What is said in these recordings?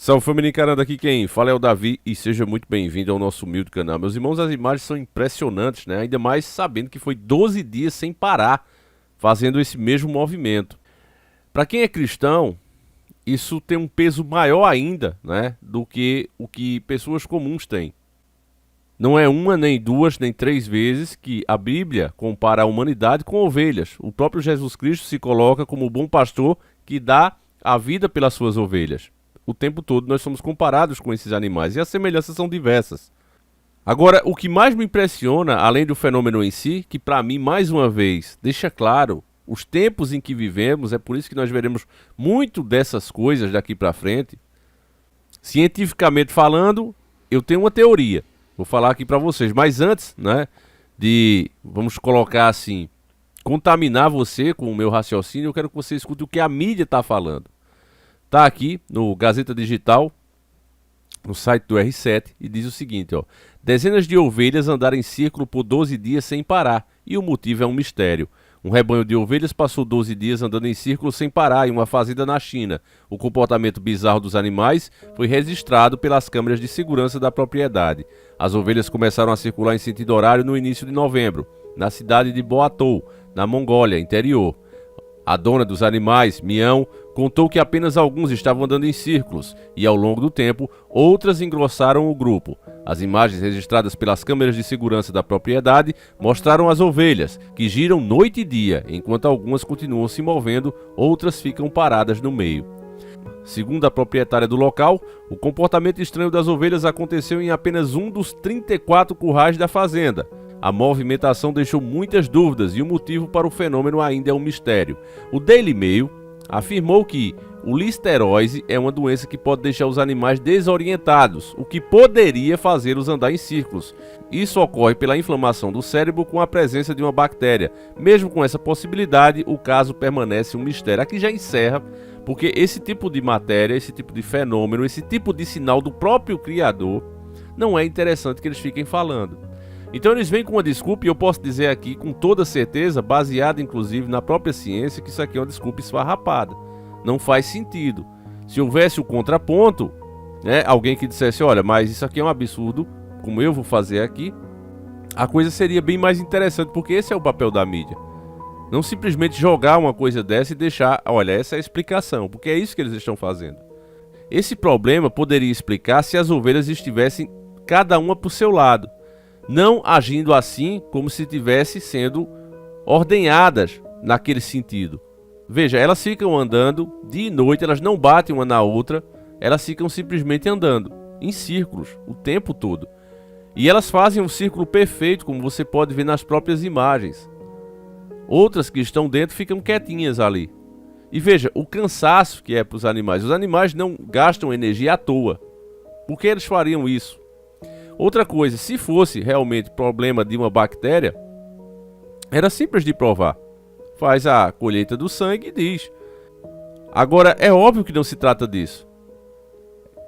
Salve família encarando, aqui quem fala é o Davi e seja muito bem-vindo ao nosso humilde canal. Meus irmãos, as imagens são impressionantes, né? Ainda mais sabendo que foi 12 dias sem parar fazendo esse mesmo movimento. Para quem é cristão, isso tem um peso maior ainda, né, do que o que pessoas comuns têm. Não é uma, nem duas, nem três vezes que a Bíblia compara a humanidade com ovelhas. O próprio Jesus Cristo se coloca como o bom pastor que dá a vida pelas suas ovelhas. O tempo todo nós somos comparados com esses animais e as semelhanças são diversas. Agora, o que mais me impressiona, além do fenômeno em si, que para mim, mais uma vez, deixa claro os tempos em que vivemos, é por isso que nós veremos muito dessas coisas daqui para frente. Cientificamente falando, eu tenho uma teoria, vou falar aqui para vocês, mas antes, né, de, vamos colocar assim, contaminar você com o meu raciocínio, eu quero que você escute o que a mídia está falando. Está aqui no Gazeta Digital, no site do R7, e diz o seguinte, ó: dezenas de ovelhas andaram em círculo por 12 dias sem parar, e o motivo é um mistério. Um rebanho de ovelhas passou 12 dias andando em círculo sem parar em uma fazenda na China. O comportamento bizarro dos animais foi registrado pelas câmeras de segurança da propriedade. As ovelhas começaram a circular em sentido horário no início de novembro, na cidade de Boatou, na Mongólia, interior. A dona dos animais, Mião, contou que apenas alguns estavam andando em círculos e, ao longo do tempo, outras engrossaram o grupo. As imagens registradas pelas câmeras de segurança da propriedade mostraram as ovelhas, que giram noite e dia, enquanto algumas continuam se movendo, outras ficam paradas no meio. Segundo a proprietária do local, o comportamento estranho das ovelhas aconteceu em apenas um dos 34 currais da fazenda. A movimentação deixou muitas dúvidas e o motivo para o fenômeno ainda é um mistério. O Daily Mail afirmou que o listerose é uma doença que pode deixar os animais desorientados, o que poderia fazê-los andar em círculos. Isso ocorre pela inflamação do cérebro com a presença de uma bactéria. Mesmo com essa possibilidade, o caso permanece um mistério. Aqui já encerra, porque esse tipo de matéria, esse tipo de fenômeno, esse tipo de sinal do próprio Criador, não é interessante que eles fiquem falando. Então eles vêm com uma desculpa, e eu posso dizer aqui com toda certeza, baseada inclusive na própria ciência, que isso aqui é uma desculpa esfarrapada. Não faz sentido. Se houvesse o contraponto, né, alguém que dissesse, olha, mas isso aqui é um absurdo, como eu vou fazer aqui, a coisa seria bem mais interessante, porque esse é o papel da mídia. Não simplesmente jogar uma coisa dessa e deixar, olha, essa é a explicação, porque é isso que eles estão fazendo. Esse problema poderia explicar se as ovelhas estivessem cada uma por seu lado, não agindo assim como se estivessem sendo ordenhadas naquele sentido. Veja, elas ficam andando dia e noite, elas não batem uma na outra, elas ficam simplesmente andando em círculos o tempo todo. E elas fazem um círculo perfeito, como você pode ver nas próprias imagens. Outras que estão dentro ficam quietinhas ali. E veja, o cansaço que é para os animais não gastam energia à toa. Por que eles fariam isso? Outra coisa, se fosse realmente problema de uma bactéria, era simples de provar. Faz a colheita do sangue e diz. Agora, é óbvio que não se trata disso.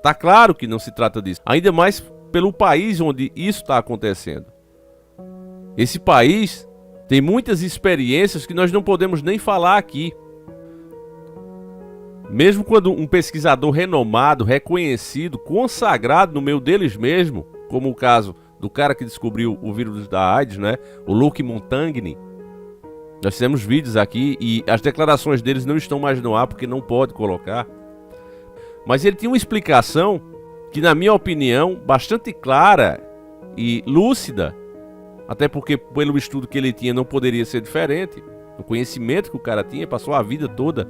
Tá claro que não se trata disso. Ainda mais pelo país onde isso está acontecendo. Esse país tem muitas experiências que nós não podemos nem falar aqui. Mesmo quando um pesquisador renomado, reconhecido, consagrado no meio deles mesmo, como o caso do cara que descobriu o vírus da AIDS, né? O Luc Montagnier. Nós fizemos vídeos aqui e as declarações deles não estão mais no ar porque não pode colocar. Mas ele tinha uma explicação que, na minha opinião, bastante clara e lúcida, até porque pelo estudo que ele tinha não poderia ser diferente. O conhecimento que o cara tinha, passou a vida toda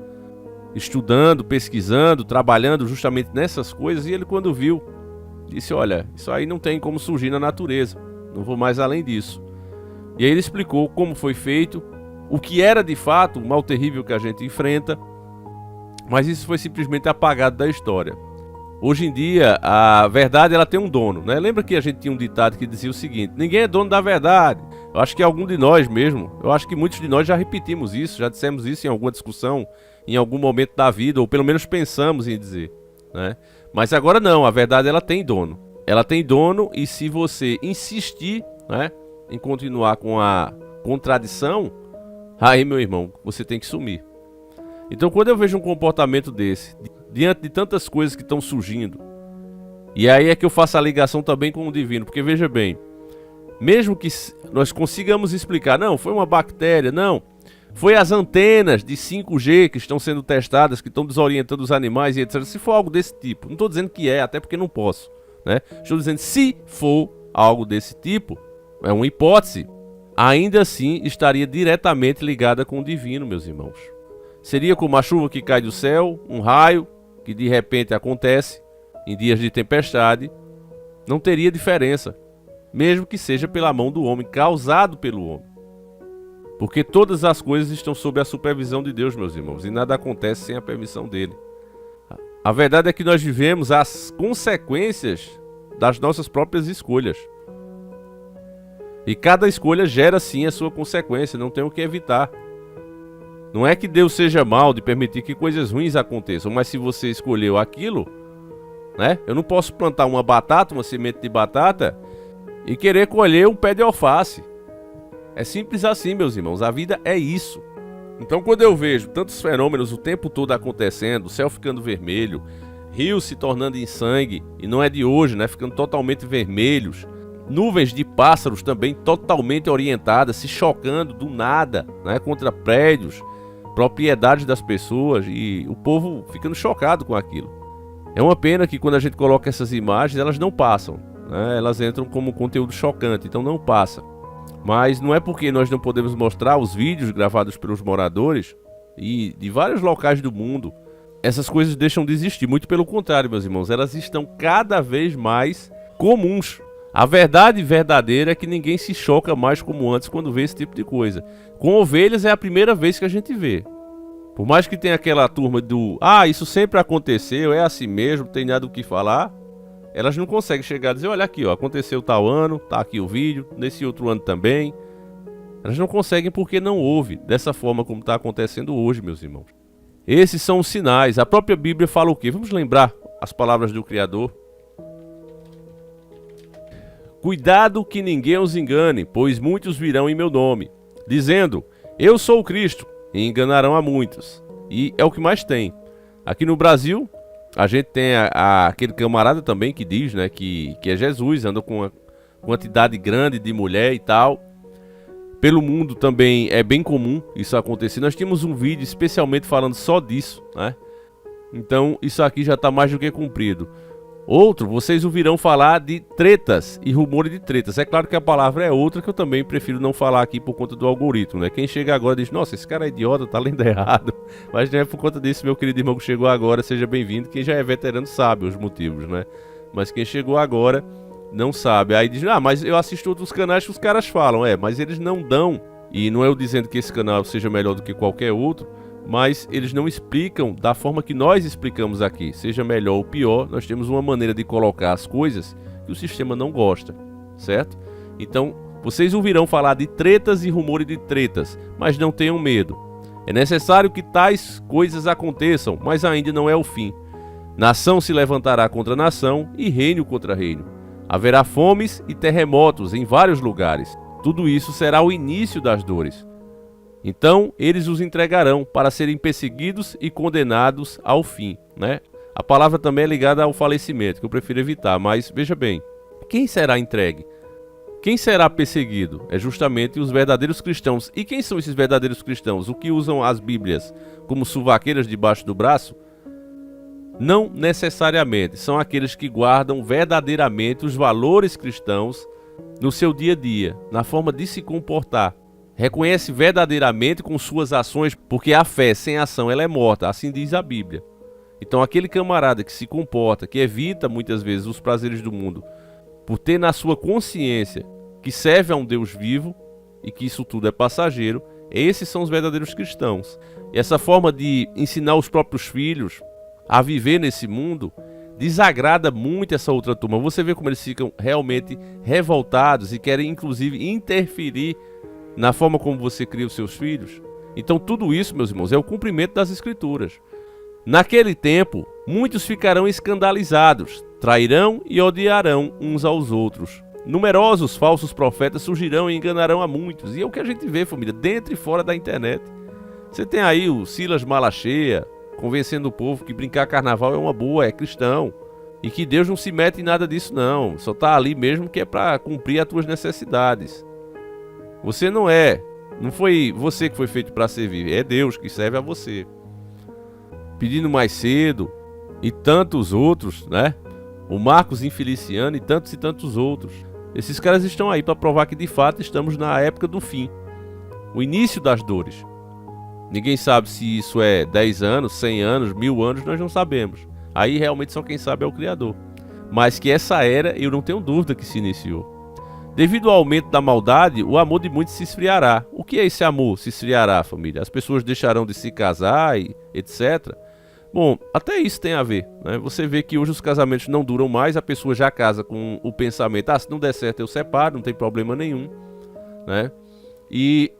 estudando, pesquisando, trabalhando justamente nessas coisas, e ele, quando viu, disse, olha, isso aí não tem como surgir na natureza, não vou mais além disso. E aí ele explicou como foi feito, o que era de fato o mal terrível que a gente enfrenta, mas isso foi simplesmente apagado da história. Hoje em dia, a verdade ela tem um dono, né? Lembra que a gente tinha um ditado que dizia o seguinte, ninguém é dono da verdade. Eu acho que algum de nós mesmo, eu acho que muitos de nós já repetimos isso, já dissemos isso em alguma discussão, em algum momento da vida, ou pelo menos pensamos em dizer, né? Mas agora não, a verdade ela tem dono. Ela tem dono, e se você insistir, né, em continuar com a contradição, aí, meu irmão, você tem que sumir. Então, quando eu vejo um comportamento desse, diante de tantas coisas que estão surgindo. E aí é que eu faço a ligação também com o divino, porque veja bem, mesmo que nós consigamos explicar, não, foi uma bactéria, não, foi as antenas de 5G que estão sendo testadas, que estão desorientando os animais e etc. Se for algo desse tipo, não estou dizendo que é, até porque não posso, né? Estou dizendo se for algo desse tipo, é uma hipótese, ainda assim estaria diretamente ligada com o divino, meus irmãos. Seria como a chuva que cai do céu, um raio que de repente acontece em dias de tempestade, não teria diferença, mesmo que seja pela mão do homem, causado pelo homem. Porque todas as coisas estão sob a supervisão de Deus, meus irmãos, e nada acontece sem a permissão dele. A verdade é que nós vivemos as consequências das nossas próprias escolhas. E cada escolha gera sim a sua consequência, não tem o que evitar. Não é que Deus seja mau de permitir que coisas ruins aconteçam, mas se você escolheu aquilo, né? Eu não posso plantar uma batata, uma semente de batata, e querer colher um pé de alface. É simples assim, meus irmãos, a vida é isso. Então quando eu vejo tantos fenômenos o tempo todo acontecendo, o céu ficando vermelho, rios se tornando em sangue, e não é de hoje, né? Ficando totalmente vermelhos, nuvens de pássaros também totalmente orientadas, se chocando do nada, né? Contra prédios, propriedades das pessoas, e o povo ficando chocado com aquilo. É uma pena que quando a gente coloca essas imagens, elas não passam, né? Elas entram como conteúdo chocante, então não passa. Mas não é porque nós não podemos mostrar os vídeos gravados pelos moradores e de vários locais do mundo, essas coisas deixam de existir. Muito pelo contrário, meus irmãos, elas estão cada vez mais comuns. A verdade verdadeira é que ninguém se choca mais como antes quando vê esse tipo de coisa. Com ovelhas é a primeira vez que a gente vê. Por mais que tenha aquela turma do isso sempre aconteceu, é assim mesmo, não tem nada o que falar, elas não conseguem chegar e dizer, olha aqui, ó, aconteceu tal ano, tá aqui o vídeo, nesse outro ano também. Elas não conseguem porque não houve dessa forma como está acontecendo hoje, meus irmãos. Esses são os sinais. A própria Bíblia fala o quê? Vamos lembrar as palavras do Criador. Cuidado que ninguém os engane, pois muitos virão em meu nome, dizendo, eu sou o Cristo, e enganarão a muitos. E é o que mais tem. Aqui no Brasil, a gente tem aquele camarada também que diz, né, que é Jesus, anda com uma quantidade grande de mulher e tal. Pelo mundo também é bem comum isso acontecer. Nós tínhamos um vídeo especialmente falando só disso, né? Então isso aqui já está mais do que cumprido. Outro, vocês ouvirão falar de tretas e rumores de tretas. É claro que a palavra é outra que eu também prefiro não falar aqui por conta do algoritmo, né? Quem chega agora diz, nossa, esse cara é idiota, tá lendo errado. Mas não é por conta disso, meu querido irmão que chegou agora, seja bem-vindo. Quem já é veterano sabe os motivos, né? Mas quem chegou agora não sabe. Aí diz, mas eu assisto outros canais que os caras falam. Mas eles não dão. E não é eu dizendo que esse canal seja melhor do que qualquer outro, mas eles não explicam da forma que nós explicamos aqui. Seja melhor ou pior, nós temos uma maneira de colocar as coisas que o sistema não gosta, certo? Então, vocês ouvirão falar de tretas e rumores de tretas, mas não tenham medo. É necessário que tais coisas aconteçam, mas ainda não é o fim. Nação se levantará contra nação e reino contra reino. Haverá fomes e terremotos em vários lugares. Tudo isso será o início das dores. Então eles os entregarão para serem perseguidos e condenados ao fim, né? A palavra também é ligada ao falecimento, que eu prefiro evitar, mas veja bem, quem será entregue? Quem será perseguido? É justamente os verdadeiros cristãos. E quem são esses verdadeiros cristãos? O que usam as Bíblias como suvaqueiras debaixo do braço? Não necessariamente, são aqueles que guardam verdadeiramente os valores cristãos no seu dia a dia, na forma de se comportar. Reconhece verdadeiramente com suas ações, porque a fé sem ação ela é morta, assim diz a Bíblia. Então aquele camarada que se comporta, que evita muitas vezes os prazeres do mundo, por ter na sua consciência que serve a um Deus vivo e que isso tudo é passageiro, esses são os verdadeiros cristãos. E essa forma de ensinar os próprios filhos a viver nesse mundo desagrada muito essa outra turma. Você vê como eles ficam realmente revoltados e querem inclusive interferir na forma como você cria os seus filhos. Então tudo isso, meus irmãos, é o cumprimento das Escrituras. Naquele tempo, muitos ficarão escandalizados, trairão e odiarão uns aos outros. Numerosos falsos profetas surgirão e enganarão a muitos. E é o que a gente vê, família, dentro e fora da internet. Você tem aí o Silas Malacheia, convencendo o povo que brincar carnaval é uma boa, é cristão. E que Deus não se mete em nada disso não, só tá ali mesmo que é para cumprir as tuas necessidades. Você não foi você que foi feito para servir, é Deus que serve a você. Pedindo mais cedo e tantos outros, né? O Marcos Infeliciano e tantos outros. Esses caras estão aí para provar que de fato estamos na época do fim. O início das dores. Ninguém sabe se isso é 10 anos, 100 anos, 1000 anos, nós não sabemos. Aí realmente só quem sabe é o Criador. Mas que essa era, eu não tenho dúvida que se iniciou. Devido ao aumento da maldade, o amor de muitos se esfriará. O que é esse amor se esfriará, família? As pessoas deixarão de se casar e etc. Bom, até isso tem a ver, né? Você vê que hoje os casamentos não duram mais, a pessoa já casa com o pensamento, se não der certo eu separo, não tem problema nenhum, né? E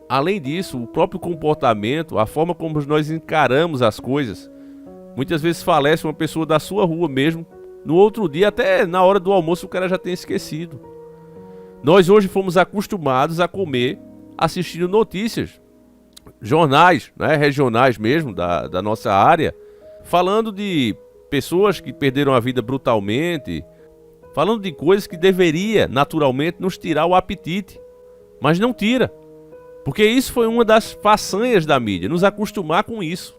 além disso, o próprio comportamento, a forma como nós encaramos as coisas, muitas vezes falece uma pessoa da sua rua mesmo, no outro dia, até na hora do almoço o cara já tem esquecido. Nós hoje fomos acostumados a comer assistindo notícias, jornais, né, regionais mesmo, da nossa área, falando de pessoas que perderam a vida brutalmente, falando de coisas que deveria naturalmente nos tirar o apetite, mas não tira, porque isso foi uma das façanhas da mídia, nos acostumar com isso,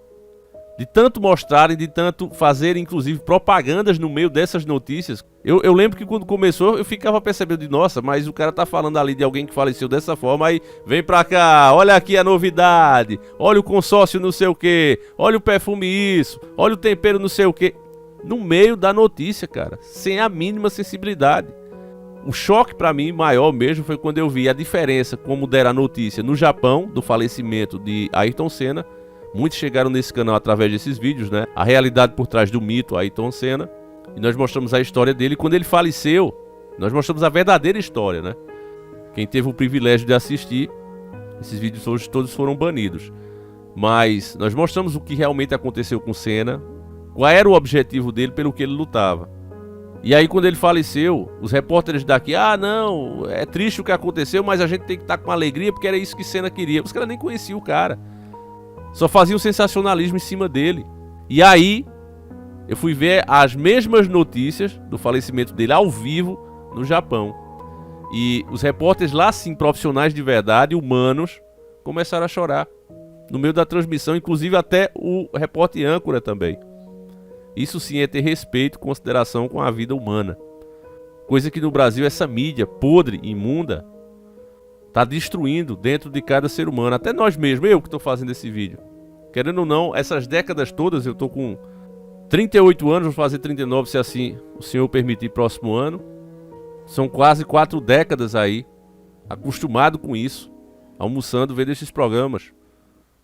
de tanto mostrarem, de tanto fazer inclusive propagandas no meio dessas notícias. Eu lembro que quando começou eu ficava percebendo de nossa, mas o cara tá falando ali de alguém que faleceu dessa forma, aí vem pra cá, olha aqui a novidade, olha o consórcio não sei o que, olha o perfume isso, olha o tempero não sei o que, no meio da notícia, cara, sem a mínima sensibilidade. O choque pra mim maior mesmo foi quando eu vi a diferença como deram a notícia no Japão do falecimento de Ayrton Senna. Muitos chegaram nesse canal através desses vídeos, né? A realidade por trás do mito Ayrton Senna. E nós mostramos a história dele. Quando ele faleceu, nós mostramos a verdadeira história, né? Quem teve o privilégio de assistir, esses vídeos hoje todos foram banidos. Mas nós mostramos o que realmente aconteceu com Senna, qual era o objetivo dele, pelo que ele lutava. E aí quando ele faleceu, os repórteres daqui, não, é triste o que aconteceu, mas a gente tem que estar com alegria porque era isso que Senna queria. Os caras nem conheciam o cara. Só fazia um sensacionalismo em cima dele. E aí, eu fui ver as mesmas notícias do falecimento dele ao vivo no Japão. E os repórteres lá, sim, profissionais de verdade, humanos, começaram a chorar. No meio da transmissão, inclusive até o repórter âncora também. Isso sim é ter respeito e consideração com a vida humana. Coisa que no Brasil essa mídia podre, imunda, tá destruindo dentro de cada ser humano. Até nós mesmos, eu que estou fazendo esse vídeo. Querendo ou não, essas décadas todas, eu estou com 38 anos, vou fazer 39 se assim o Senhor permitir próximo ano. São quase 4 décadas aí, acostumado com isso, almoçando, vendo esses programas.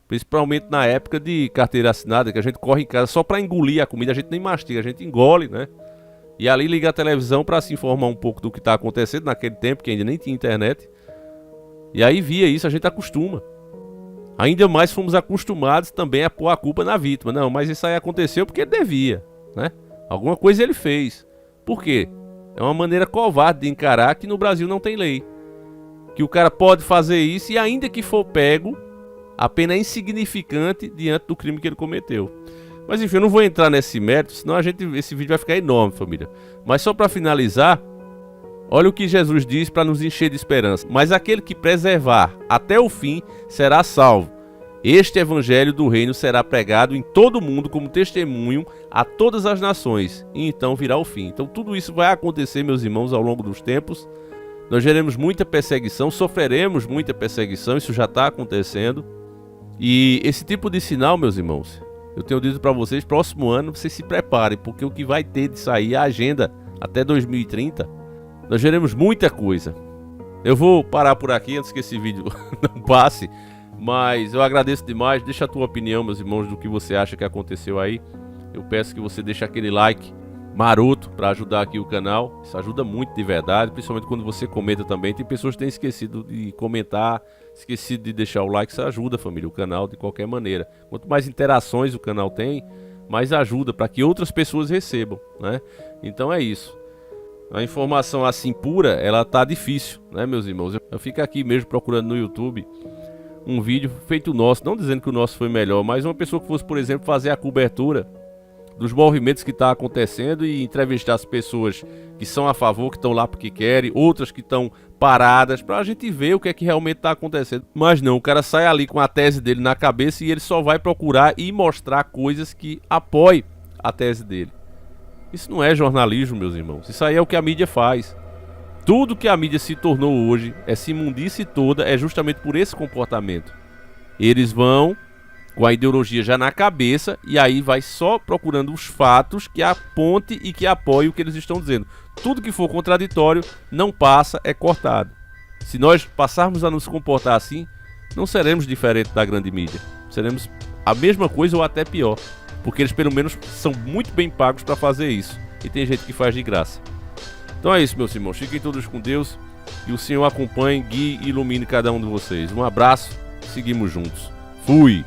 Principalmente na época de carteira assinada, que a gente corre em casa só para engolir a comida, a gente nem mastiga, a gente engole, né? E ali liga a televisão para se informar um pouco do que está acontecendo naquele tempo, que ainda nem tinha internet. E aí via isso, a gente acostuma. Ainda mais fomos acostumados também a pôr a culpa na vítima. Não, mas isso aí aconteceu porque ele devia, né? Alguma coisa ele fez. Por quê? É uma maneira covarde de encarar que no Brasil não tem lei. Que o cara pode fazer isso e ainda que for pego, a pena é insignificante diante do crime que ele cometeu. Mas enfim, eu não vou entrar nesse mérito, senão esse vídeo vai ficar enorme, família. Mas só para finalizar, olha o que Jesus diz para nos encher de esperança. Mas aquele que preservar até o fim será salvo. Este evangelho do reino será pregado em todo o mundo como testemunho a todas as nações. E então virá o fim. Então tudo isso vai acontecer, meus irmãos, ao longo dos tempos. Nós veremos muita perseguição, sofreremos muita perseguição, isso já está acontecendo. E esse tipo de sinal, meus irmãos, eu tenho dito para vocês, próximo ano vocês se preparem, porque o que vai ter de sair, a agenda até 2030, nós veremos muita coisa. Eu vou parar por aqui antes que esse vídeo não passe, mas eu agradeço demais. Deixa a tua opinião, meus irmãos, do que você acha que aconteceu aí. Eu peço que você deixe aquele like maroto para ajudar aqui o canal. Isso ajuda muito de verdade, principalmente quando você comenta também. Tem pessoas que têm esquecido de comentar, esquecido de deixar o like. Isso ajuda, família, o canal de qualquer maneira. Quanto mais interações o canal tem, mais ajuda para que outras pessoas recebam, né? Então é isso. A informação assim pura, ela tá difícil, né, meus irmãos? Eu fico aqui mesmo procurando no YouTube um vídeo feito nosso, não dizendo que o nosso foi melhor, mas uma pessoa que fosse, por exemplo, fazer a cobertura dos movimentos que está acontecendo e entrevistar as pessoas que são a favor, que estão lá porque querem, outras que estão paradas, pra gente ver o que é que realmente está acontecendo. Mas não, o cara sai ali com a tese dele na cabeça e ele só vai procurar e mostrar coisas que apoiem a tese dele. Isso não é jornalismo, meus irmãos. Isso aí é o que a mídia faz. Tudo que a mídia se tornou hoje, essa imundice toda, é justamente por esse comportamento. Eles vão com a ideologia já na cabeça e aí vai só procurando os fatos que aponte e que apoie o que eles estão dizendo. Tudo que for contraditório não passa, é cortado. Se nós passarmos a nos comportar assim, não seremos diferentes da grande mídia. Seremos a mesma coisa ou até pior. Porque eles pelo menos são muito bem pagos para fazer isso. E tem gente que faz de graça. Então é isso, meus irmãos. Fiquem todos com Deus. E o Senhor acompanhe, guie e ilumine cada um de vocês. Um abraço. Seguimos juntos. Fui!